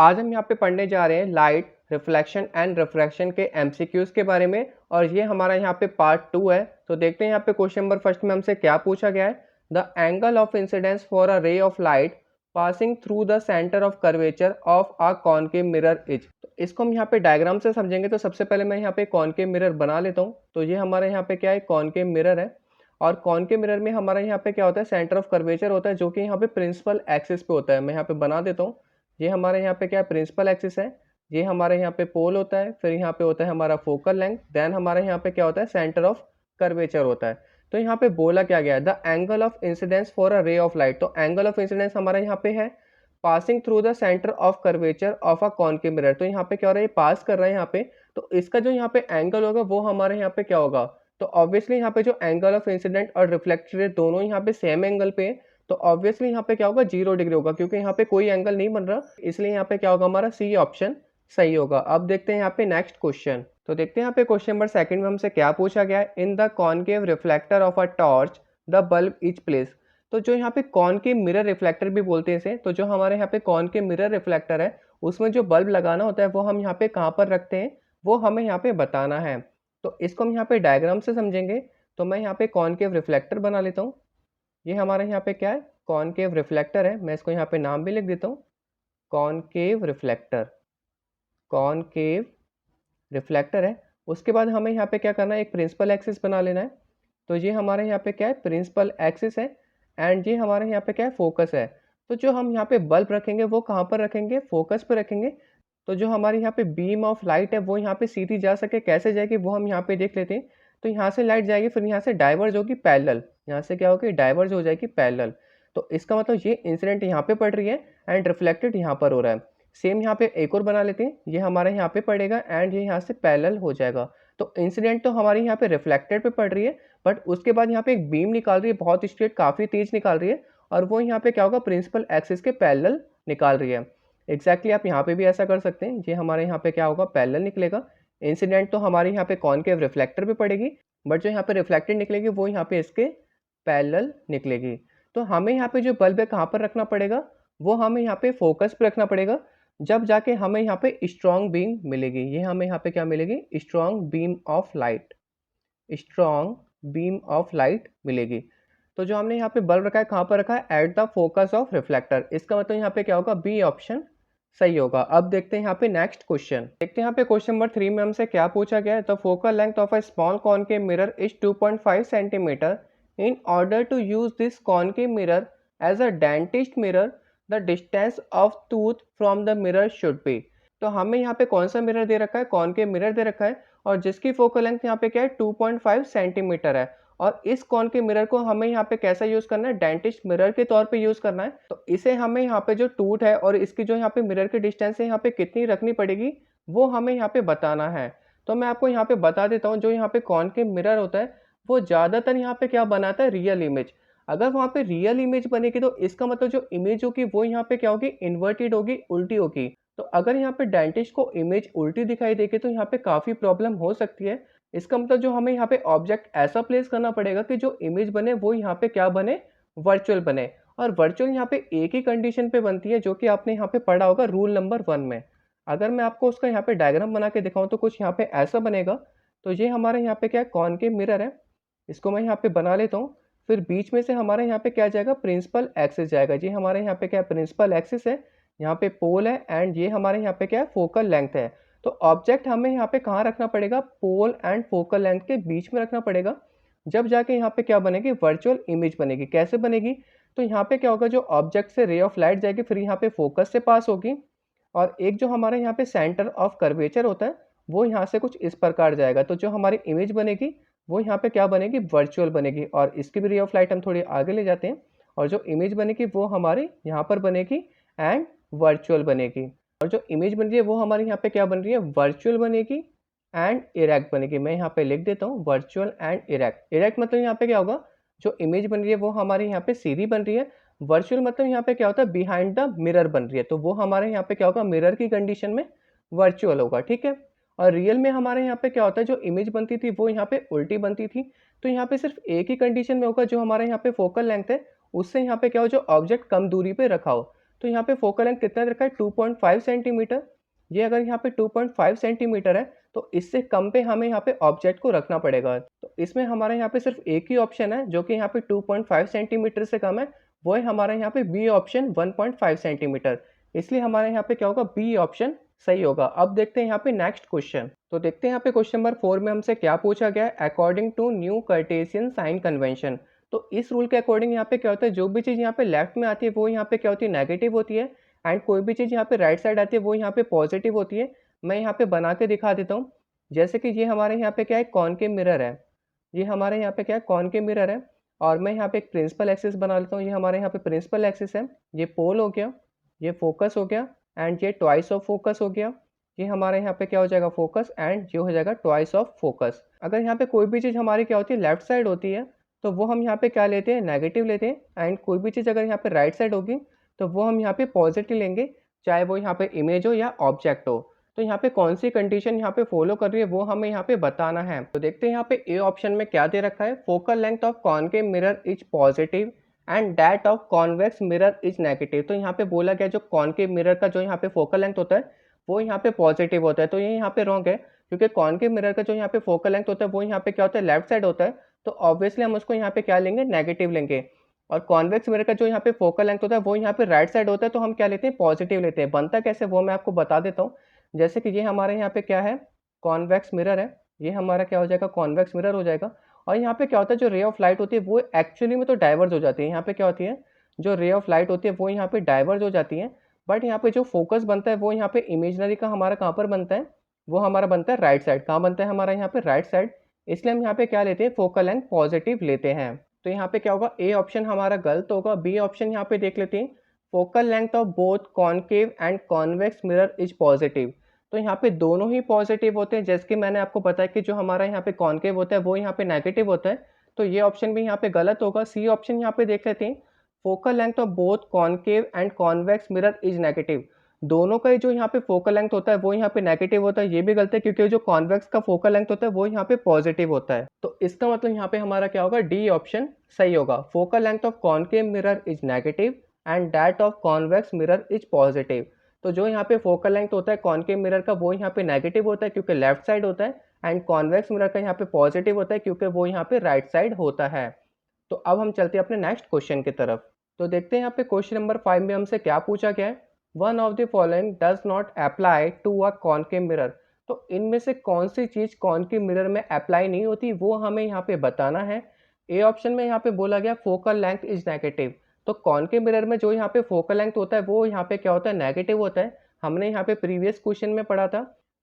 आज हम यहाँ पे पढ़ने जा रहे हैं लाइट, रिफ्लेक्शन एंड रिफ्रैक्शन के एमसीक्यूज़ के बारे में और ये हमारा यहाँ पे पार्ट 2 है। तो देखते हैं यहाँ पे क्वेश्चन नंबर फर्स्ट में हमसे क्या पूछा गया है। The angle of incidence for a ray of light passing through the centre of curvature of a concave mirror is. तो इसको हम यहाँ पे डायग्राम से समझेंगे। तो सबसे पहले मैं यहाँ पे कॉनकेव मिरर बना लेता हूँ। तो ये हमारे यहाँ पे क्या है, कॉनकेव मिरर है और कॉनकेव मिरर में हमारा यहाँ पे क्या होता है, सेंटर ऑफ कर्वेचर होता है जो कि यहाँ पे प्रिंसिपल एक्सिस पे होता है। मैं यहाँ पे बना देता हूँ। ये हमारे यहाँ पे क्या है, प्रिंसिपल एक्सिस है। ये हमारे यहाँ पे पोल होता है, फिर यहाँ पे होता है हमारा फोकल लेंथ, देन हमारे यहाँ पे क्या होता है, सेंटर ऑफ कर्वेचर होता है। तो यहाँ पे बोला क्या गया है, the angle of incidence for a ray of light. तो एंगल ऑफ इंसिडेंस हमारा यहाँ पे है passing through the centre of curvature of a concave mirror. तो यहाँ पे क्या हो रहा है, ये पास कर रहा है यहाँ पे। तो इसका जो यहाँ पे एंगल होगा वो हमारे यहाँ पे क्या होगा, तो ऑब्वियसली यहाँ पे जो एंगल ऑफ इंसिडेंट और रिफ्लेक्टेड दोनों यहाँ पे सेम एंगल पे है। तो ऑब्वियसली यहाँ पे क्या होगा, 0 डिग्री होगा क्योंकि यहाँ पे कोई एंगल नहीं बन रहा, इसलिए यहाँ पे क्या होगा, हमारा सी ऑप्शन सही होगा। अब देखते हैं यहाँ पे नेक्स्ट क्वेश्चन। तो देखते हैं यहाँ पे क्वेश्चन नंबर सेकंड में हमसे क्या पूछा गया है। In the concave reflector of a torch the bulb is place. तो जो यहाँ पे कॉनकेव मिरर रिफ्लेक्टर भी बोलते हैं इसे, तो जो हमारे यहाँ पे कॉनकेव मिरर रिफ्लेक्टर है उसमें जो बल्ब लगाना होता है वो हम यहाँ पे कहाँ पर रखते हैं, वो हमें यहाँ पे बताना है। तो इसको हम यहाँ पे डायग्राम से समझेंगे। तो मैं यहाँ पे कॉनकेव रिफ्लेक्टर बना लेता हूँ। ये हमारे यहाँ पे क्या है, कॉनकेव रिफ्लेक्टर है। मैं इसको यहाँ पे नाम भी लिख देता हूँ, कॉनकेव रिफ्लेक्टर। कॉनकेव रिफ्लेक्टर है। उसके बाद हमें यहाँ पे क्या करना है, एक प्रिंसिपल एक्सिस बना लेना है। तो ये हमारे यहाँ पे क्या है, प्रिंसिपल एक्सिस है एंड ये हमारे यहाँ पे क्या है, फोकस है। तो जो हम यहाँ पे बल्ब रखेंगे वो कहाँ पर रखेंगे, फोकस पर रखेंगे। तो जो हमारे यहाँ पे बीम ऑफ लाइट है वो यहाँ पे सीधी जा सके, कैसे जाएगी वो हम यहाँ पे देख लेते हैं। तो यहाँ से लाइट जाएगी, फिर यहाँ से डाइवर्ज होगी पैरेलल। यहाँ से क्या होगी, डाइवर्ज हो जाएगी पैरेलल। तो इसका मतलब ये इंसिडेंट यहाँ पे पड़ रही है एंड रिफ्लेक्टेड यहाँ पर हो रहा है। सेम यहाँ पे एक और बना लेते हैं, ये हमारे यहाँ पे पड़ेगा एंड ये यहाँ से पैरेलल हो जाएगा। तो इंसिडेंट तो हमारी यहाँ पे रिफ्लेक्टेड पे पड़ रही है, बट उसके बाद यहाँ पे एक बीम निकाल रही है, बहुत स्ट्रेट, काफ़ी तेज निकाल रही है और वो यहाँ पे क्या होगा, प्रिंसिपल एक्सिस के पैरेलल निकाल रही है। एग्जैक्टली आप यहाँ पे भी ऐसा कर सकते हैं। ये हमारे यहाँ पे क्या होगा, पैरेलल निकलेगा। इंसिडेंट तो हमारे यहाँ पे कॉनकेव रिफ्लेक्टर पे पड़ेगी, बट जो यहाँ पे रिफ्लेक्टेड निकलेगी वो यहाँ पे इसके पैरेलल निकलेगी। तो हमें यहाँ पे जो बल्ब है कहाँ पर रखना पड़ेगा, वो हमें यहाँ पे फोकस पे रखना पड़ेगा, जब जाके हमें यहाँ पे स्ट्रॉन्ग बीम मिलेगी। ये हमें यहाँ पे क्या मिलेगी, strong beam of light. Strong beam of light मिलेगी। तो जो हमने यहाँ पे बल्ब रखा है कहाँ पर रखा है, at the focus of reflector. इसका मतलब यहाँ पे क्या होगा, बी ऑप्शन सही होगा। अब देखते हैं यहाँ पे नेक्स्ट क्वेश्चन। देखते हैं यहाँ पे क्वेश्चन नंबर 3 में हमसे क्या पूछा गया है। The focal length of a small concave mirror is 2.5 centimetre. In order to use this concave mirror as a dentist mirror the distance of tooth from the mirror should be. तो हमें यहाँ पे कौन सा मिरर दे रखा है, concave mirror दे रखा है और जिसकी फोकल लेंथ यहाँ पे क्या है, 2.5 सेंटीमीटर है। और इस कॉनकेव मिरर को हमें यहाँ पे कैसा यूज करना है, डेंटिस्ट मिरर के तौर पे यूज करना है। तो इसे हमें यहाँ पे जो टूथ है और इसकी जो यहाँ पे मिरर की डिस्टेंस है यहाँ पे कितनी रखनी पड़ेगी, वो हमें यहाँ पे बताना है। तो मैं आपको यहाँ पे बता देता हूँ, जो यहाँ पे कॉनकेव मिरर होता है वो ज्यादातर यहाँ पे क्या बनाता है, रियल इमेज। अगर वहाँ पे रियल इमेज बनेगी तो इसका मतलब जो इमेज होगी वो यहाँ पे क्या होगी, इन्वर्टेड होगी, उल्टी होगी। तो अगर यहाँ पे डेंटिस्ट को इमेज उल्टी दिखाई देगी तो यहाँ पे काफी प्रॉब्लम हो सकती है। इसका मतलब जो हमें यहाँ पे ऑब्जेक्ट ऐसा प्लेस करना पड़ेगा कि जो इमेज बने वो यहाँ पे क्या बने, वर्चुअल बने। और वर्चुअल यहाँ पे एक ही कंडीशन पे बनती है, जो कि आपने यहाँ पे पढ़ा होगा रूल नंबर 1 में। अगर मैं आपको उसका यहाँ पे डायग्राम बना के दिखाऊं तो कुछ यहाँ पे ऐसा बनेगा। तो ये हमारे यहाँ पे क्या है, कॉनकेव मिरर है। इसको मैं यहाँ पे बना लेता हूँ। फिर बीच में से हमारे यहाँ पे क्या जाएगा, प्रिंसिपल एक्सिस जाएगा। जी हमारे यहाँ पे क्या है, प्रिंसिपल एक्सिस है, यहाँ पे पोल है एंड ये हमारे यहाँ पे क्या है, फोकल लेंथ है। तो ऑब्जेक्ट हमें यहाँ पे कहाँ रखना पड़ेगा, पोल एंड फोकल लेंथ के बीच में रखना पड़ेगा, जब जाके यहाँ पे क्या बनेगी, वर्चुअल इमेज बनेगी। कैसे बनेगी, तो यहाँ पे क्या होगा, जो ऑब्जेक्ट से रे ऑफ लाइट जाएगी फिर यहाँ पे फोकस से पास होगी और एक जो हमारे यहाँ पे सेंटर ऑफ कर्वेचर होता है वो यहाँ से कुछ इस प्रकार जाएगा। तो जो हमारी इमेज बनेगी वो यहाँ पे क्या बनेगी, वर्चुअल बनेगी। और इसकी भी रे ऑफ लाइट हम थोड़ी आगे ले जाते हैं और जो इमेज बनेगी वो हमारी यहाँ पर बनेगी एंड वर्चुअल बनेगी। और जो इमेज बन रही है वो हमारे यहाँ पे क्या बन रही है, वर्चुअल बनेगी एंड इरेक्ट बनेगी। मैं यहाँ पे लिख देता हूँ, वर्चुअल एंड इरेक्ट। इरेक्ट मतलब यहाँ पे क्या होगा, जो इमेज बन रही है वो हमारे यहाँ पे सीधी बन रही है। वर्चुअल मतलब यहाँ पे क्या होता है, बिहाइंड द मिरर बन रही है, तो वो हमारे यहाँ पे क्या होगा, मिरर की कंडीशन में वर्चुअल होगा। ठीक है। और रियल में हमारे यहाँ पे क्या होता है, जो इमेज बनती थी वो यहाँ पे उल्टी बनती थी। तो यहाँ पे सिर्फ एक ही कंडीशन में होगा, जो हमारे यहाँ पे फोकल लेंथ है उससे यहाँ पे क्या हो, जो ऑब्जेक्ट कम दूरी पे रखा हो। तो यहाँ पे फोकल लेंथ कितना रखा है 2.5 सेंटीमीटर। ये अगर यहाँ पे 2.5 सेंटीमीटर है तो इससे कम पे हमें यहाँ पे ऑब्जेक्ट को रखना पड़ेगा। तो इसमें हमारा यहाँ पे सिर्फ एक ही ऑप्शन है जो कि यहाँ पे 2.5 सेंटीमीटर से कम है, वो है हमारा यहाँ पे बी ऑप्शन 1.5 सेंटीमीटर। इसलिए हमारे यहाँ पे क्या होगा, बी ऑप्शन सही होगा। अब देखते हैं यहाँ पे नेक्स्ट क्वेश्चन। तो देखते हैं यहाँ पे क्वेश्चन नंबर 4 में हमसे क्या पूछा गया है, according to new Cartesian sign convention. तो इस रूल के अकॉर्डिंग यहाँ पे क्या होता है, जो भी चीज़ यहाँ पे लेफ्ट में आती है वो यहाँ पे क्या होती है, नेगेटिव होती है, एंड कोई भी चीज़ यहाँ पे राइट साइड आती है वो यहाँ पे पॉजिटिव होती है। मैं यहाँ पे बना के दिखा देता हूँ। जैसे कि ये हमारे यहाँ पे क्या है, कॉनकेव मिरर है। ये हमारे यहाँ पे क्या है, कॉनकेव मिरर है। और मैं यहाँ पे एक प्रिंसिपल एक्सिस बना लेता हूँ। ये हमारे यहाँ पे प्रिंसिपल एक्सिस है, ये पोल हो गया, ये फोकस हो गया, एंड ये ट्वाइस ऑफ फोकस हो गया। ये हमारे यहाँ पे क्या हो जाएगा, फोकस, एंड ये हो जाएगा ट्वाइस ऑफ फोकस। अगर यहाँ पे कोई भी चीज़ हमारी क्या होती है, लेफ्ट साइड होती है, तो वो हम यहाँ पे क्या लेते हैं, नेगेटिव लेते हैं। एंड कोई भी चीज़ अगर यहाँ पे राइट साइड होगी तो वो हम यहाँ पे पॉजिटिव लेंगे, चाहे वो यहाँ पे इमेज हो या ऑब्जेक्ट हो। तो यहाँ पे कौन सी कंडीशन यहाँ पे फॉलो कर रही है वो हमें यहाँ पे बताना है। तो देखते हैं यहाँ पे ए ऑप्शन में क्या दे रखा है, focal length of concave mirror is positive and that of convex mirror is negative. तो यहाँ पे बोला गया जो कॉनकेव मिरर का जो यहाँ पे फोकल लेंथ होता है वो यहाँ पे पॉजिटिव होता है। तो ये यहाँ पे रॉन्ग है, क्योंकि कॉनकेव मिरर का जो यहाँ पे फोकल लेंथ होता है वो यहाँ पे क्या होता है, लेफ्ट साइड होता है। तो ऑब्वियसली हम उसको यहाँ पे क्या लेंगे, नेगेटिव लेंगे। और कॉन्वेक्स मिरर का जो यहाँ पे फोकल लेंथ होता है वो यहाँ पे राइट साइड होता है, तो हम क्या लेते हैं, पॉजिटिव लेते हैं। बनता कैसे वो मैं आपको बता देता हूँ। जैसे कि ये हमारे यहाँ पे क्या है, कॉन्वेक्स मिरर है। ये हमारा क्या हो जाएगा, कॉन्वेक्स मिरर हो जाएगा। और यहाँ पे क्या होता है, जो रे ऑफ लाइट होती है वो एक्चुअली में तो डाइवर्ज हो जाती है। यहाँ पे क्या होती है, जो रे ऑफ लाइट होती है वो यहाँ पे डाइवर्ज हो जाती है। बट यहाँ पे जो फोकस बनता है वो यहाँ पे इमेजनरी का हमारा कहाँ पर बनता है, वो हमारा बनता है राइट साइड। कहाँ बनता है हमारा, यहाँ पे राइट साइड। इसलिए हम यहाँ पे क्या लेते हैं, फोकल लेंथ पॉजिटिव लेते हैं। तो यहाँ पे क्या होगा, ए ऑप्शन हमारा गलत होगा। बी ऑप्शन यहाँ पे देख लेते हैं, focal length of both concave and convex mirror is positive. तो यहाँ पे दोनों ही पॉजिटिव होते हैं। जैसे कि मैंने आपको बताया कि जो हमारा यहाँ पे कॉनकेव होता है वो यहाँ पे नेगेटिव होता है। तो ये ऑप्शन भी यहाँ पे गलत होगा। सी ऑप्शन यहाँ पे देख लेते हैं, focal length of both concave and convex mirror is negative. दोनों का ही जो यहाँ पे फोकल लेंथ होता है वो यहाँ पे नेगेटिव होता है। ये भी गलत है, क्योंकि जो कॉन्वेक्स का फोकल लेंथ होता है वो यहाँ पे पॉजिटिव होता है। तो इसका मतलब यहाँ पे हमारा क्या होगा, डी ऑप्शन सही होगा। Focal length of concave mirror is negative and that of convex mirror is positive. तो जो यहाँ पे फोकल लेंथ होता है कॉनकेव मिरर का वो यहाँ पे नेगेटिव होता है क्योंकि लेफ्ट साइड होता है, एंड कॉन्वेक्स मिरर का यहाँ पे पॉजिटिव होता है क्योंकि वो यहाँ पे राइट साइड होता है। तो अब हम चलते हैं अपने नेक्स्ट क्वेश्चन की तरफ। तो देखते हैं यहाँ पे क्वेश्चन नंबर 5 में हमसे क्या पूछा गया है, one of the following does not apply to a concave mirror. तो इनमें से कौन सी चीज़ कॉनकेव मिरर में अप्लाई नहीं होती वो हमें यहाँ पे बताना है। ए ऑप्शन में यहाँ पे बोला गया फोकल लेंथ इज नेगेटिव। तो कॉनकेव मिरर में जो यहाँ पे फोकल लेंथ होता है वो यहाँ पे क्या होता है, नेगेटिव होता है। हमने यहाँ पे प्रीवियस क्वेश्चन में पढ़ा था।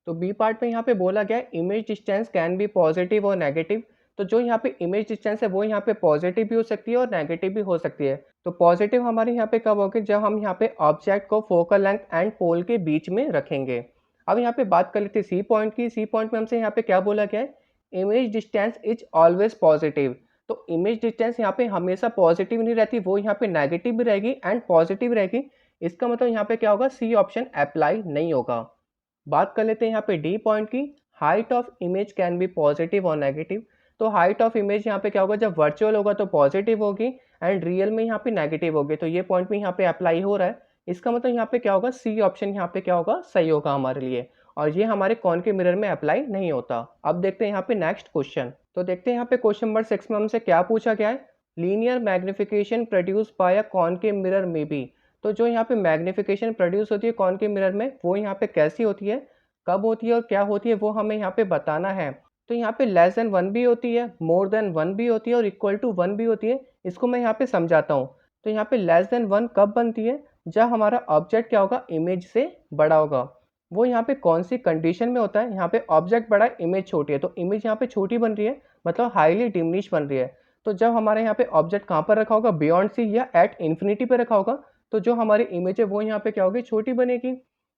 तो बी पार्ट में यहाँ पे बोला गया image distance can be positive और नेगेटिव। तो जो यहाँ पे इमेज डिस्टेंस है वो यहाँ पे पॉजिटिव भी हो सकती है और नेगेटिव भी हो सकती है। तो पॉजिटिव हमारे यहाँ पे कब होगी, जब हम यहाँ पे ऑब्जेक्ट को फोकल लेंथ एंड पोल के बीच में रखेंगे। अब यहाँ पे बात कर लेते हैं सी पॉइंट की। सी पॉइंट में हमसे यहाँ पे क्या बोला गया है, image distance is always positive. तो इमेज डिस्टेंस यहाँ पे हमेशा पॉजिटिव नहीं रहती, वो यहाँ पे नेगेटिव भी रहेगी एंड पॉजिटिव रहेगी। इसका मतलब यहाँ पे क्या होगा, सी ऑप्शन अप्लाई नहीं होगा। बात कर लेते हैं यहाँ पे डी पॉइंट की, height of image can be positive और नेगेटिव। तो हाइट ऑफ इमेज यहाँ पे क्या होगा, जब वर्चुअल होगा तो पॉजिटिव होगी एंड रियल में यहाँ पे नेगेटिव होगी। तो ये पॉइंट भी यहाँ पे अप्लाई हो रहा है। इसका मतलब यहाँ पे क्या होगा, सी ऑप्शन यहाँ पे क्या होगा, सही होगा हमारे लिए। और ये हमारे कॉनकेव मिरर में अप्लाई नहीं होता। अब देखते हैं यहाँ पे नेक्स्ट क्वेश्चन। तो देखते हैं यहाँ पे क्वेश्चन नंबर 6 में हमसे क्या पूछा गया है, linear magnification produce by a concave mirror में बी। तो जो यहाँ पे मैग्निफिकेशन प्रोड्यूस होती है कॉनकेव मिरर में वो यहाँ पे कैसी होती है, कब होती है और क्या होती है वो हमें यहाँ पे बताना है। तो यहाँ पे लेस देन 1 भी होती है, मोर देन 1 भी होती है और इक्वल टू 1 भी होती है। इसको मैं यहाँ पे समझाता हूँ। तो यहाँ पे लेस देन 1 कब बनती है, जब हमारा ऑब्जेक्ट क्या होगा, इमेज से बड़ा होगा। वो यहाँ पे कौन सी कंडीशन में होता है, यहाँ पे ऑब्जेक्ट बड़ा है, इमेज छोटी है। तो इमेज यहाँ पे छोटी बन रही है, मतलब हाईली डिमिनिश बन रही है। तो जब हमारे यहाँ पे ऑब्जेक्ट कहाँ पर रखा होगा, बियॉन्ड सी या एट इन्फिनिटी पे रखा होगा, तो जो हमारी इमेज है वो यहाँ पे क्या होगी, छोटी बनेगी।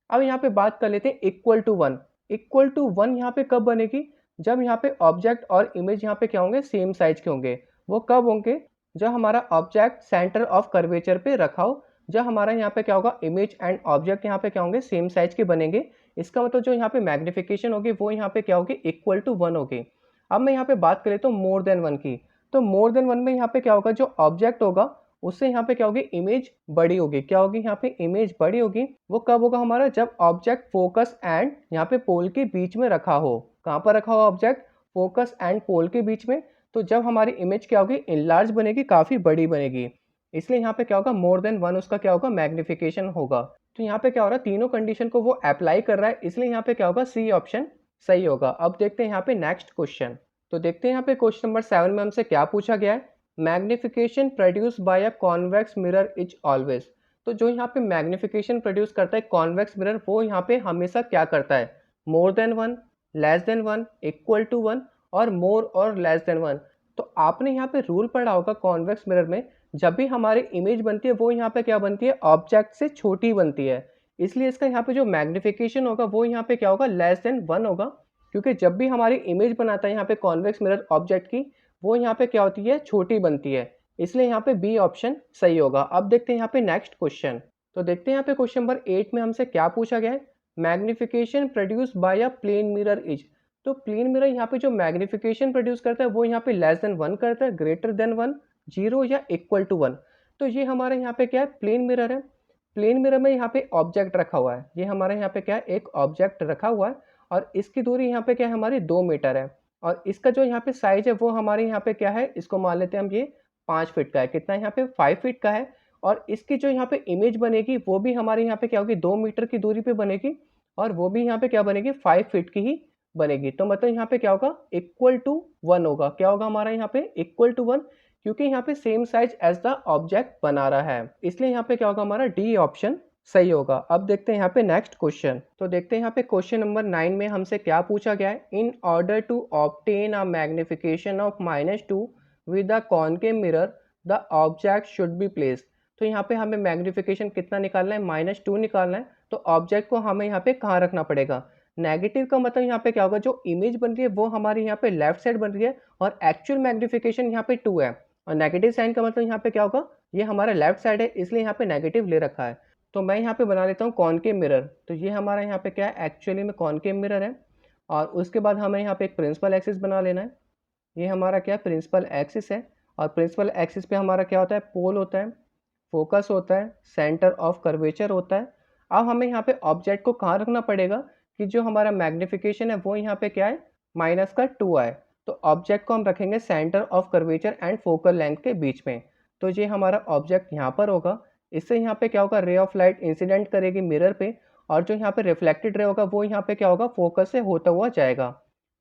अब यहाँ पे बात कर लेते हैं इक्वल टू 1। इक्वल टू 1 यहाँ पे कब बनेगी, जब यहाँ पे ऑब्जेक्ट और इमेज यहाँ पे क्या होंगे, सेम साइज के होंगे। वो कब होंगे, जब हमारा ऑब्जेक्ट सेंटर ऑफ कर्वेचर पे रखा हो। जब हमारा यहाँ पे क्या होगा, इमेज एंड ऑब्जेक्ट यहाँ पे क्या होंगे, सेम साइज के बनेंगे। इसका मतलब जो यहाँ पे मैग्निफिकेशन होगी वो यहाँ पे क्या होगी, इक्वल टू 1 होगी। अब मैं यहाँ पे बात कर लेता हूँ मोर देन 1 की। तो मोर देन 1 में यहाँ पे क्या होगा, जो ऑब्जेक्ट होगा उससे यहाँ पे क्या होगी, इमेज बड़ी होगी। क्या होगी, यहाँ पे इमेज बड़ी होगी। वो कब होगा हमारा, जब ऑब्जेक्ट फोकस एंड यहाँ पे पोल के बीच में रखा हो। कहाँ पर रखा हो ऑब्जेक्ट, फोकस एंड पोल के बीच में। तो जब हमारी इमेज क्या होगी, इनलार्ज बनेगी, काफ़ी बड़ी बनेगी। इसलिए यहाँ पे क्या होगा, मोर देन 1 उसका क्या होगा, मैग्निफिकेशन होगा। तो यहाँ पे क्या हो रहा है, तीनों कंडीशन को वो अप्लाई कर रहा है, इसलिए यहाँ पे क्या होगा, सी ऑप्शन सही होगा। अब देखते हैं यहाँ पे नेक्स्ट क्वेश्चन। तो देखते हैं यहाँ पे क्वेश्चन नंबर 7 में हमसे क्या पूछा गया है। Magnification produce by a convex mirror is always. तो जो यहाँ पे मैग्निफिकेशन प्रोड्यूस करता है कॉन्वेक्स मिरर, वो यहाँ पे हमेशा क्या करता है, more than 1, less than 1, equal to 1 और मोर और लेस देन 1। तो आपने यहाँ पे रूल पढ़ा होगा कॉन्वेक्स मिरर में, जब भी हमारी इमेज बनती है वो यहाँ पे क्या बनती है, ऑब्जेक्ट से छोटी बनती है। इसलिए इसका यहाँ पे जो मैग्निफिकेशन होगा वो यहाँ पे क्या होगा, लेस देन 1 होगा। क्योंकि जब भी हमारी इमेज बनाता है यहाँ पे कॉन्वेक्स मिरर ऑब्जेक्ट की, वो यहाँ पे क्या होती है, छोटी बनती है। इसलिए यहाँ पे बी ऑप्शन सही होगा। अब देखते हैं यहाँ पे नेक्स्ट क्वेश्चन। तो देखते हैं यहाँ पे क्वेश्चन नंबर 8 में हमसे क्या पूछा गया है। Magnification produce by a plane mirror is. तो प्लेन मिरर यहाँ पे जो मैग्निफिकेशन प्रोड्यूस करता है वो यहाँ पे लेस देन 1 करता है, ग्रेटर देन 1, 0 या इक्वल टू 1। तो ये हमारे यहाँ पे क्या है, प्लेन मिरर है। प्लेन मिरर में यहाँ पे ऑब्जेक्ट रखा हुआ है, ये हमारे यहाँ पे क्या है, एक ऑब्जेक्ट रखा हुआ है और इसकी दूरी यहाँ पे क्या है, हमारी 2 मीटर है। और इसका जो यहाँ पे साइज है वो हमारे यहाँ पे क्या है, इसको मान लेते हैं हम, ये 5 फीट का है। कितना यहाँ पे, 5 फीट का है। और इसकी जो यहाँ पे इमेज बनेगी वो भी हमारे यहाँ पे क्या होगी, 2 मीटर की दूरी पे बनेगी और वो भी यहाँ पे क्या बनेगी, 5 फीट की ही बनेगी। तो मतलब यहाँ पे क्या होगा, इक्वल टू 1 होगा। क्या होगा हमारा यहाँ पे, इक्वल टू 1, क्योंकि यहाँ पे same size as the object बना रहा है। इसलिए यहाँ पे क्या होगा, हमारा डी ऑप्शन सही होगा। अब देखते हैं यहाँ पे नेक्स्ट क्वेश्चन। तो देखते हैं यहाँ पे क्वेश्चन नंबर 9 में हमसे क्या पूछा गया है। In order to obtain a magnification of -2 with a concave mirror the object should be placed. तो यहाँ पे हमें मैग्निफिकेशन कितना निकालना है, -2 निकालना है। तो ऑब्जेक्ट को हमें यहाँ पे कहाँ रखना पड़ेगा, नेगेटिव का मतलब यहाँ पे क्या होगा, जो इमेज बन रही है वो हमारी यहाँ पे लेफ्ट साइड बन रही है और एक्चुअल मैग्निफिकेशन यहाँ पे 2 है। और नेगेटिव साइन का मतलब यहाँ पे क्या होगा, ये हमारा लेफ्ट साइड है, इसलिए यहाँ पे नेगेटिव ले रखा है। तो मैं यहाँ पे बना लेता हूँ कॉनकेव मिरर। तो ये हमारा यहाँ पे क्या है, एक्चुअली में कॉनकेव मिरर है। और उसके बाद हमें यहाँ पे एक प्रिंसिपल एक्सिस बना लेना है। ये हमारा क्या है, प्रिंसिपल एक्सिस है। और प्रिंसिपल एक्सिस पे हमारा क्या होता है, पोल होता है, फोकस होता है, सेंटर ऑफ कर्वेचर होता है। अब हमें यहाँ पे ऑब्जेक्ट को कहाँ रखना पड़ेगा कि जो हमारा मैग्निफिकेशन है वो यहाँ पे क्या है, -2 आए। तो ऑब्जेक्ट को हम रखेंगे centre of curvature and focal length के बीच में। तो ये हमारा ऑब्जेक्ट यहाँ पर होगा। इससे यहाँ पे क्या होगा, रे ऑफ लाइट इंसिडेंट करेगी मिरर पे और जो यहाँ पे रिफ्लेक्टेड रे होगा वो यहाँ पे क्या होगा, फोकस से होता हुआ जाएगा।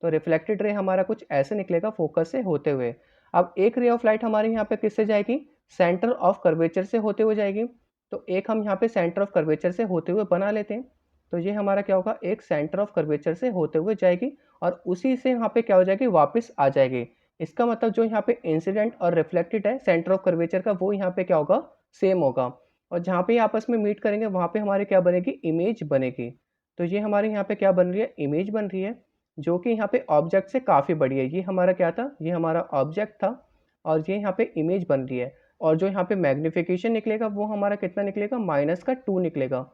तो रिफ्लेक्टेड रे हमारा कुछ ऐसे निकलेगा फोकस से होते हुए। अब एक रे ऑफ लाइट हमारे यहाँ पे किससे जाएगी, सेंटर ऑफ कर्वेचर से होते हुए जाएगी। तो एक हम यहाँ पे सेंटर ऑफ कर्वेचर से होते हुए बना लेते हैं। तो ये हमारा क्या होगा, एक सेंटर ऑफ कर्वेचर से होते हुए जाएगी और उसी से यहाँ पे क्या हो जाएगी, वापस आ जाएगी। इसका मतलब जो यहाँ पे इंसिडेंट और रिफ्लेक्टेड है सेंटर ऑफ कर्वेचर का, वो यहाँ पे क्या होगा, सेम होगा। और जहाँ पे आपस में मीट करेंगे वहाँ पे हमारी क्या बनेगी, इमेज बनेगी। तो ये हमारे यहाँ पे क्या बन रही है, इमेज बन रही है, जो कि यहाँ पे ऑब्जेक्ट से काफ़ी बड़ी है। ये हमारा क्या था, ये हमारा ऑब्जेक्ट था और ये यहाँ पे इमेज बन रही है। और जो यहाँ पे मैग्निफिकेशन निकलेगा वो हमारा कितना निकलेगा, -2 निकलेगा।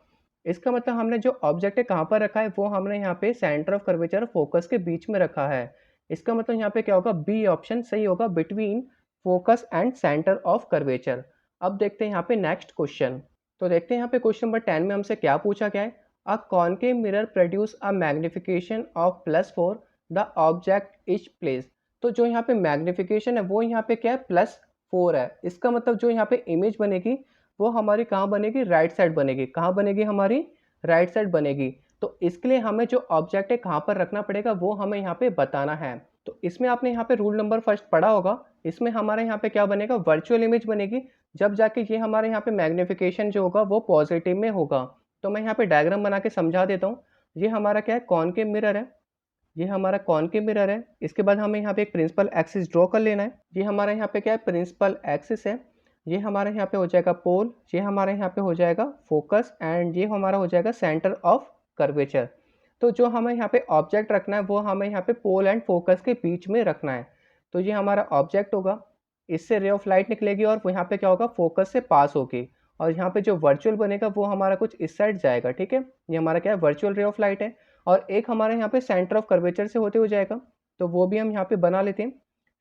इसका मतलब हमने जो ऑब्जेक्ट है कहाँ पर रखा है, वो हमने यहाँ पे सेंटर ऑफ कर्वेचर और फोकस के बीच में रखा है। इसका मतलब यहाँ पे क्या होगा, बी ऑप्शन सही होगा, between focus and centre of curvature. अब देखते हैं यहाँ पे नेक्स्ट क्वेश्चन। तो देखते हैं यहाँ पे क्वेश्चन नंबर 10 में हमसे क्या पूछा गया है। अ concave mirror produce a magnification of +4 the object is placed. तो जो यहाँ पे मैग्निफिकेशन है वो यहाँ पे क्या है, +4 है। इसका मतलब जो यहाँ पे इमेज बनेगी वो हमारी कहाँ बनेगी, राइट साइड बनेगी। कहाँ बनेगी, हमारी राइट साइड बनेगी। तो इसके लिए हमें जो ऑब्जेक्ट है कहाँ पर रखना पड़ेगा वो हमें यहाँ पे बताना है। तो इसमें आपने यहाँ पे रूल नंबर फर्स्ट पढ़ा होगा। इसमें हमारे यहाँ पे क्या बनेगा, वर्चुअल इमेज बनेगी, जब जाके ये हमारे यहाँ पे मैग्निफिकेशन जो होगा वो पॉजिटिव में होगा। तो मैं यहाँ पे डायग्राम बना के समझा देता हूँ। ये हमारा क्या है, कॉनकेव मिरर है। ये हमारा कॉनकेव मिरर है। इसके बाद हमें यहाँ पे एक प्रिंसिपल एक्सिस ड्रॉ कर लेना है। ये हमारा यहाँ पे क्या है, प्रिंसिपल एक्सिस है। ये हमारे यहाँ पे हो जाएगा पोल, ये हमारे यहाँ पे हो जाएगा फोकस एंड ये हमारा हो जाएगा सेंटर ऑफ कर्वेचर। तो जो हमें यहाँ पे ऑब्जेक्ट रखना है वो हमें यहाँ पे पोल एंड फोकस के बीच में रखना है। तो ये हमारा ऑब्जेक्ट होगा, इससे रे ऑफ लाइट निकलेगी और वो यहाँ पे क्या होगा, फोकस से पास होगी। और यहाँ पे जो वर्चुअल बनेगा वो हमारा कुछ इस साइड जाएगा, ठीक है। ये हमारा क्या है, वर्चुअल रे ऑफ लाइट है। और एक हमारे यहाँ पे सेंटर ऑफ कर्वेचर से होते हुए जाएगा, तो वो भी हम यहाँ पे बना लेते हैं।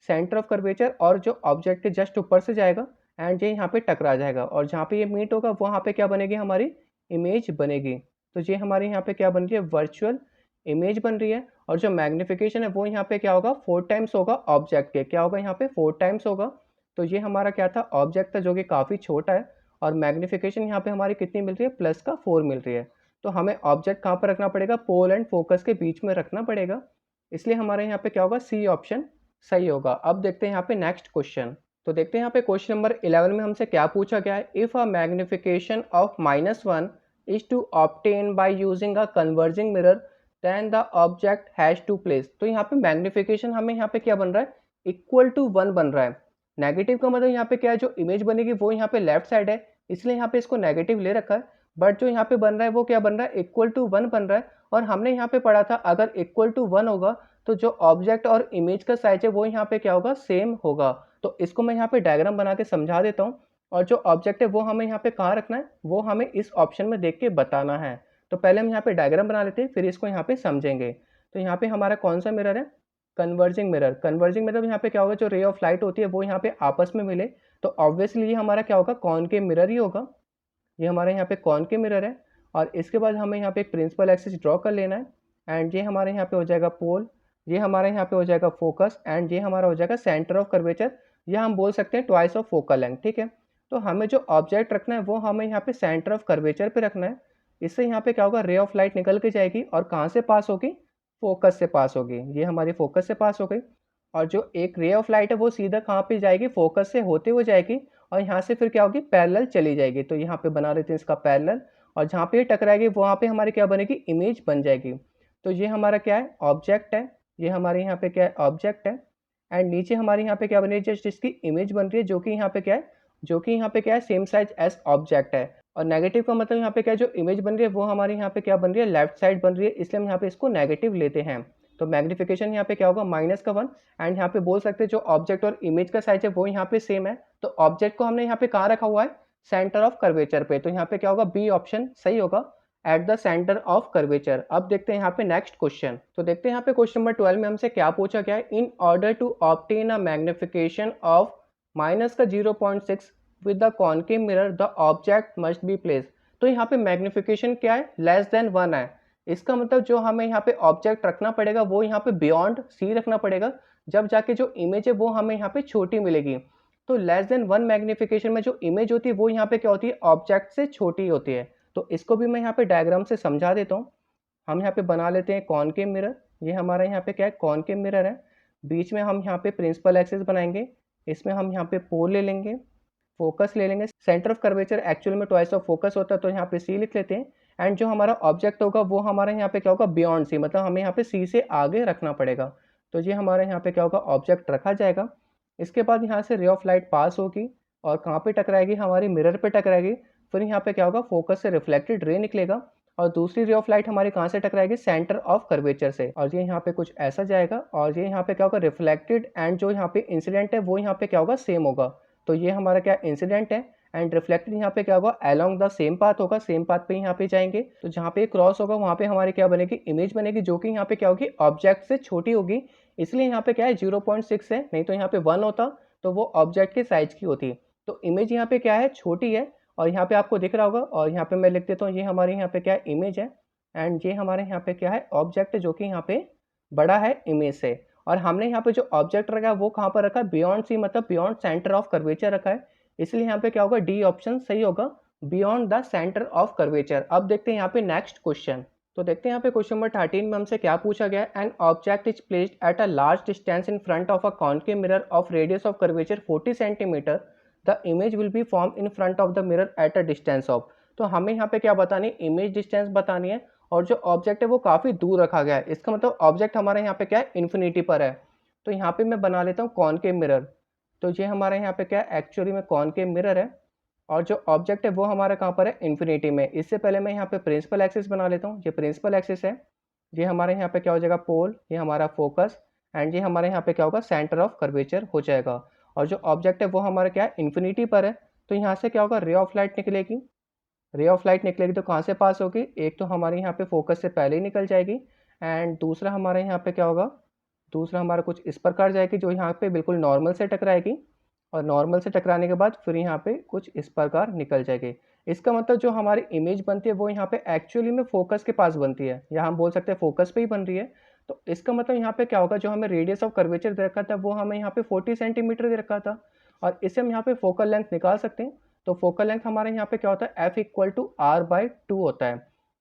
सेंटर ऑफ कर्वेचर और जो ऑब्जेक्ट के जस्ट ऊपर से जाएगा, एंड ये यहाँ पे टकरा जाएगा और जहाँ पे ये मीट होगा वहाँ पे क्या बनेगी, हमारी इमेज बनेगी। तो ये हमारे यहाँ पे क्या बन रही है, वर्चुअल इमेज बन रही है। और जो मैग्नीफिकेशन है वो यहाँ पे क्या होगा, 4 टाइम्स होगा ऑब्जेक्ट के, क्या होगा यहाँ पे 4 टाइम्स होगा। तो ये हमारा क्या था, ऑब्जेक्ट था जो कि काफ़ी छोटा है, और मैग्नीफिकेशन यहाँ पे हमारी कितनी मिल रही है, प्लस का 4 मिल रही है। तो हमें ऑब्जेक्ट कहाँ पर रखना पड़ेगा, पोल एंड फोकस के बीच में रखना पड़ेगा, इसलिए हमारे यहाँ पे क्या होगा, सी ऑप्शन सही होगा। अब देखते हैं यहाँ पे नेक्स्ट क्वेश्चन। तो देखते हैं यहाँ पे क्वेश्चन नंबर 11 में हमसे क्या पूछा गया है, if a magnification of -1 is to obtain by using a converging mirror then the object has to place. तो यहाँ पे मैग्निफिकेशन हमें यहाँ पे क्या बन रहा है, इक्वल टू 1 बन रहा है। नेगेटिव का मतलब यहाँ पे क्या है, जो इमेज बनेगी वो यहाँ पे लेफ्ट साइड है, इसलिए यहाँ पे इसको नेगेटिव ले रखा है। बट जो यहाँ पे बन रहा है वो क्या बन रहा है, इक्वल टू 1 बन रहा है। और हमने यहाँ पे पढ़ा था अगर इक्वल टू 1 होगा तो जो ऑब्जेक्ट और इमेज का साइज है वो यहाँ पे क्या होगा, सेम होगा। तो इसको मैं यहाँ पे डायग्राम बना के समझा देता हूँ। और जो ऑब्जेक्ट है वो हमें यहाँ पे कहाँ रखना है, वो हमें इस ऑप्शन में देख के बताना है। तो पहले हम यहाँ पे डायग्राम बना लेते हैं, फिर इसको यहाँ पे समझेंगे। तो यहाँ पे हमारा कौन सा मिरर है, कन्वर्जिंग मिरर। कन्वर्जिंग मतलब यहाँ पे क्या होगा, जो रे ऑफ लाइट होती है वो यहाँ पे आपस में मिले, तो ऑब्वियसली ये हमारा क्या होगा, कॉनकेव मिरर ही होगा। ये हमारे यहाँ पे कॉनकेव मिरर है। और इसके बाद हमें यहाँ पे एक प्रिंसिपल एक्सिस ड्रॉ कर लेना है। एंड ये हमारे यहाँ पे हो जाएगा पोल, ये हमारे यहाँ पे हो जाएगा फोकस, एंड ये हमारा हो जाएगा सेंटर ऑफ कर्वेचर, या हम बोल सकते हैं ट्वाइस ऑफ फोकल लेंथ। ठीक है, तो हमें जो ऑब्जेक्ट रखना है वो हमें यहाँ पे सेंटर ऑफ कर्वेचर पे रखना है। इससे यहाँ पे क्या होगा, रे ऑफ लाइट निकल के जाएगी और कहाँ से पास होगी, फोकस से पास होगी। ये हमारी फोकस से पास हो गई। और जो एक रे ऑफ लाइट है वो सीधा कहाँ पे जाएगी, फोकस से होते हुए जाएगी, और यहाँ से फिर क्या होगी, पैरेलल चली जाएगी। तो यहाँ पे बना लेते हैं इसका पैरेलल, और जहाँ पे ये टकराएगी वहाँ पे हमारी क्या बनेगी, इमेज बन जाएगी। तो ये हमारा क्या है, ऑब्जेक्ट है। ये हमारे यहाँ पे क्या है, ऑब्जेक्ट है। एंड नीचे हमारे यहाँ पे क्या बन रही है, जस्ट इसकी इमेज बन रही है, जो कि यहाँ पे क्या है, जो कि यहाँ पे क्या है, सेम साइज एज ऑब्जेक्ट है। और नेगेटिव का मतलब यहाँ पे क्या है, जो इमेज बन रही है वो हमारे यहाँ पे क्या बन रही है, लेफ्ट साइड बन रही है, इसलिए हम यहाँ पे इसको नेगेटिव लेते हैं। तो मैग्निफिकेशन यहाँ पे क्या होगा, -1। एंड यहाँ पे बोल सकते हैं जो ऑब्जेक्ट और इमेज का साइज है वो यहाँ पे सेम है। तो ऑब्जेक्ट को हमने यहाँ पे कहाँ रखा हुआ है, सेंटर ऑफ कर्वेचर पे। तो यहाँ पे क्या होगा, बी ऑप्शन सही होगा, at the centre of curvature. अब देखते हैं यहाँ पे नेक्स्ट क्वेश्चन। तो देखते हैं यहाँ पे क्वेश्चन नंबर 12 में हमसे क्या पूछा गया है, in order to obtain a magnification of -0.6 with the concave mirror the object must be place. तो यहाँ पे मैग्निफिकेशन क्या है, <1 है। इसका मतलब जो हमें यहाँ पे ऑब्जेक्ट रखना पड़ेगा वो यहाँ पे बियॉन्ड सी रखना पड़ेगा, जब जाके जो इमेज है वो हमें यहाँ पे छोटी मिलेगी। तो <1 मैग्निफिकेशन में जो इमेज होती है वो यहाँ पे क्या होती है, ऑब्जेक्ट से छोटी होती है। तो इसको भी मैं यहाँ पे डायग्राम से समझा देता हूँ। हम यहाँ पे बना लेते हैं कॉनकेव मिरर। ये हमारा यहाँ पे क्या है, कॉनकेव मिरर है। बीच में हम यहाँ पे प्रिंसिपल एक्सिस बनाएंगे, इसमें हम यहाँ पे पोल ले लेंगे, फोकस ले लेंगे। सेंटर ऑफ कर्वेचर एक्चुअल में ट्वाइस ऑफ फोकस होता है, तो यहाँ पे सी लिख लेते हैं। एंड जो हमारा ऑब्जेक्ट होगा वो हमारा यहाँ पे क्या होगा, बियॉन्ड सी, मतलब हमें यहाँ पे सी से आगे रखना पड़ेगा। तो ये हमारे यहाँ पे क्या होगा, ऑब्जेक्ट रखा जाएगा। इसके बाद यहाँ से रे ऑफ लाइट पास होगी और कहाँ पे टकराएगी, हमारी मिरर पे टकराएगी। फिर यहाँ पे क्या होगा, फोकस से रिफ्लेक्टेड रे निकलेगा, और दूसरी रे ऑफ लाइट हमारी कहाँ से टकराएगी, सेंटर ऑफ कर्वेचर से। और ये यहाँ पे कुछ ऐसा जाएगा, और ये यहाँ पे क्या होगा, रिफ्लेक्टेड एंड जो यहाँ पे इंसिडेंट है वो यहाँ पे क्या होगा, सेम होगा। तो ये हमारा क्या इंसिडेंट है, एंड रिफ्लेक्टेड यहाँ पे क्या होगा, अलोंग द सेम पाथ होगा, सेम पाथ पे यहाँ पे जाएंगे। तो जहाँ पे क्रॉस होगा वहाँ पे हमारी क्या बनेगी, इमेज बनेगी, जो कि यहाँ पे क्या होगी, ऑब्जेक्ट से छोटी होगी। इसलिए यहाँ पे क्या है, 0.6 है, नहीं तो यहाँ पे 1 होता तो वो ऑब्जेक्ट के साइज की होती। तो इमेज यहाँ पे क्या है, छोटी है, और यहाँ पे आपको दिख रहा होगा। और यहाँ पे मैं लिख देता हूँ, ये हमारे यहाँ पे क्या है, इमेज है। एंड ये हमारे यहाँ पे क्या है, ऑब्जेक्ट है, जो कि यहाँ पे बड़ा है इमेज से। और हमने यहाँ पे जो ऑब्जेक्ट रखा है वो कहाँ पर रखा है, बियॉन्ड सी, मतलब बियॉन्ड सेंटर ऑफ कर्वेचर रखा है। इसलिए यहाँ पे क्या होगा, डी ऑप्शन सही होगा, beyond the centre of curvature. अब देखते हैं यहाँ पे नेक्स्ट क्वेश्चन। तो देखते हैं यहाँ पे क्वेश्चन नंबर 13 में हमसे क्या पूछा गया है, an object is placed at a large distance in front of a concave mirror of radius of curvature 40 centimetre, the image will be form in front of the mirror at a distance of. तो हमें यहाँ पे क्या बतानी है, image distance बतानी है, और जो ऑब्जेक्ट है वो काफ़ी दूर रखा गया है। इसका मतलब ऑब्जेक्ट हमारे यहाँ पे क्या है, इन्फिनिटी पर है। तो यहाँ पे मैं बना लेता हूँ कॉनकेव मिरर। तो ये हमारे यहाँ पे क्या है, एक्चुअली में कॉनकेव मिरर है, और जो ऑब्जेक्ट है वो हमारा कहाँ पर है, इन्फिनिटी में। इससे पहले मैं यहाँ पे प्रिंसिपल एक्सिस बना लेता हूँ। ये प्रिंसिपल एक्सिस है, ये हमारे यहाँ पे क्या हो जाएगा, पोल, ये हमारा फोकस, एंड ये हमारे यहाँ पे क्या होगा, सेंटर ऑफ कर्वेचर हो जाएगा। और जो ऑब्जेक्ट है वो हमारा क्या है, इन्फिनिटी पर है। तो यहाँ से क्या होगा, रे ऑफ लाइट निकलेगी। रे ऑफ लाइट निकलेगी तो कहाँ से पास होगी, एक तो हमारे यहाँ पे फोकस से पहले ही निकल जाएगी, एंड दूसरा हमारे यहाँ पे क्या होगा, दूसरा हमारा कुछ इस प्रकार जाएगी, जो यहाँ पे बिल्कुल नॉर्मल से टकराएगी। और नॉर्मल से टकराने के बाद फिर यहाँ पे कुछ इस प्रकार निकल जाएगी। इसका मतलब जो हमारी इमेज बनती है वो यहाँ पे एक्चुअली में फोकस के पास बनती है, या हम बोल सकते हैं फोकस पे ही बन रही है। तो इसका मतलब यहाँ पे क्या होगा, जो हमें रेडियस ऑफ कर्वेचर दे रखा था वो हमें यहाँ पे 40 सेंटीमीटर दे रखा था, और इसे हम यहाँ पे फोकल लेंथ निकाल सकते हैं। तो फोकल लेंथ हमारे यहाँ पे क्या होता है, F equal to R by two होता है,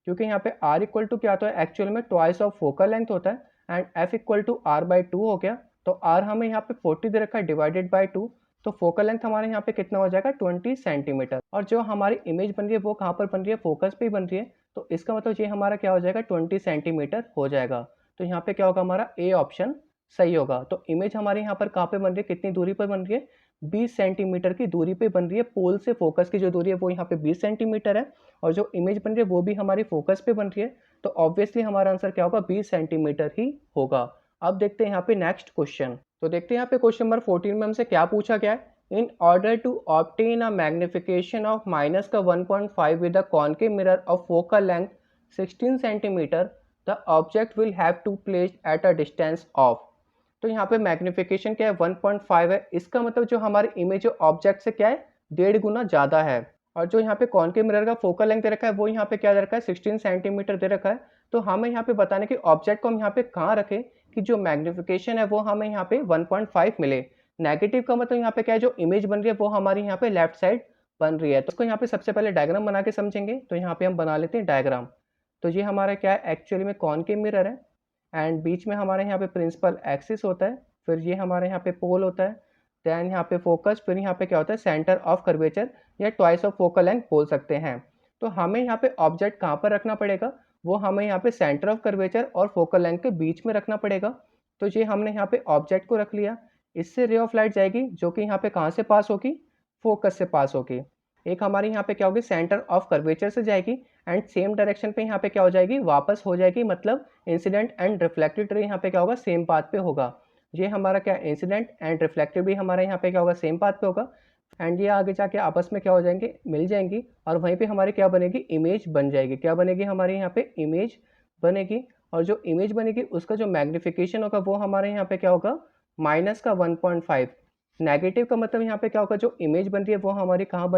क्योंकि यहाँ पे आर इक्वल टू क्या होता है, एक्चुअल में ट्वाइस ऑफ फोकल लेंथ होता है, and F equal to R by two हो गया। तो आर हमें यहाँ पे 40 दे रखा है डिवाइडेड बाई टू, तो फोकल लेंथ हमारे यहाँ पे कितना हो जाएगा, 20 सेंटीमीटर। और जो हमारी इमेज बन रही है वो कहाँ पर बन रही है, फोकस पे ही बन रही है। तो इसका मतलब ये हमारा क्या हो जाएगा, 20 सेंटीमीटर हो जाएगा। तो यहाँ पे क्या होगा, हमारा ए ऑप्शन सही होगा। तो इमेज हमारे यहाँ पर कहाँ पे बन रही है, कितनी दूरी पर बन रही है, 20 सेंटीमीटर की दूरी पे बन रही है। पोल से फोकस की जो दूरी है वो यहाँ पे 20 सेंटीमीटर है, और जो इमेज बन रही है वो भी हमारी फोकस पे बन रही है। तो ऑब्वियसली हमारा आंसर क्या होगा, 20 सेंटीमीटर ही होगा। अब देखते हैं यहाँ पे नेक्स्ट क्वेश्चन। तो देखते हैं यहाँ पे क्वेश्चन नंबर 14 में हमसे क्या पूछा गया है। In order to obtain a magnification of minus का 1.5 with a concave mirror of focal length 16 centimetre, the object will have to place at a distance of. तो यहाँ पे मैग्निफिकेशन क्या है, 1.5 है। इसका मतलब जो हमारी इमेज ऑब्जेक्ट से क्या है, 1.5 गुना ज़्यादा है। और जो यहाँ पे कॉन्केव मिरर का फोकल लेंथ दे रखा है वो यहाँ पे क्या दे रखा है, 16 सेंटीमीटर दे रखा है। तो हमें यहाँ पे बताने कि ऑब्जेक्ट को हम यहाँ पे कहाँ रखें कि जो मैग्निफिकेशन है वो हमें यहाँ पे 1.5 मिले। नेगेटिव का मतलब यहाँ पे क्या है, जो इमेज बन रही है वो हमारी यहाँ पे लेफ्ट साइड बन रही है। तो इसको यहाँ पे सबसे पहले डायग्राम बना के समझेंगे। तो यहाँ पे हम बना लेते हैं डायग्राम। तो ये हमारा क्या है, एक्चुअली में कॉन्केव मिरर है, एंड बीच में हमारे यहाँ पे प्रिंसिपल एक्सिस होता है, फिर ये हमारे यहाँ पे पोल होता है, देन यहाँ पे फोकस, फिर यहाँ पे क्या होता है, सेंटर ऑफ कर्वेचर या ट्वाइस ऑफ फोकल लेंथ बोल सकते हैं। तो हमें यहाँ पे ऑब्जेक्ट कहाँ पर रखना पड़ेगा, वो हमें यहाँ पे सेंटर ऑफ कर्वेचर और फोकल लेंथ के बीच में रखना पड़ेगा। तो ये हमने यहाँ पे ऑब्जेक्ट को रख लिया। इससे रे ऑफ लाइट जाएगी जो कि यहाँ पे कहाँ से पास होगी, फोकस से पास होगी। एक हमारी यहाँ पे क्या होगी, सेंटर ऑफ कर्वेचर से जाएगी, एंड सेम डायरेक्शन पे यहाँ पे क्या हो जाएगी, वापस हो जाएगी। मतलब इंसिडेंट एंड रिफ्लेक्टेड रे यहाँ पे क्या होगा, सेम पाथ पे होगा। ये हमारा क्या, इंसिडेंट एंड रिफ्लेक्टेड भी हमारे यहाँ पे क्या होगा, सेम पाथ पे होगा, एंड ये आगे जाके आपस में क्या हो जाएंगे, मिल जाएंगी, और वहीं पे हमारी क्या बनेगी, इमेज बन जाएगी। क्या बनेगी, हमारे यहाँ पे इमेज बनेगी। और जो इमेज बनेगी उसका जो मैग्निफिकेशन होगा वो हमारे यहाँ पे क्या होगा, माइनस का 1.5। नेगेटिव का मतलब यहाँ पे क्या होगा, जो इमेज बन रही है वो हमारी कहाँ बन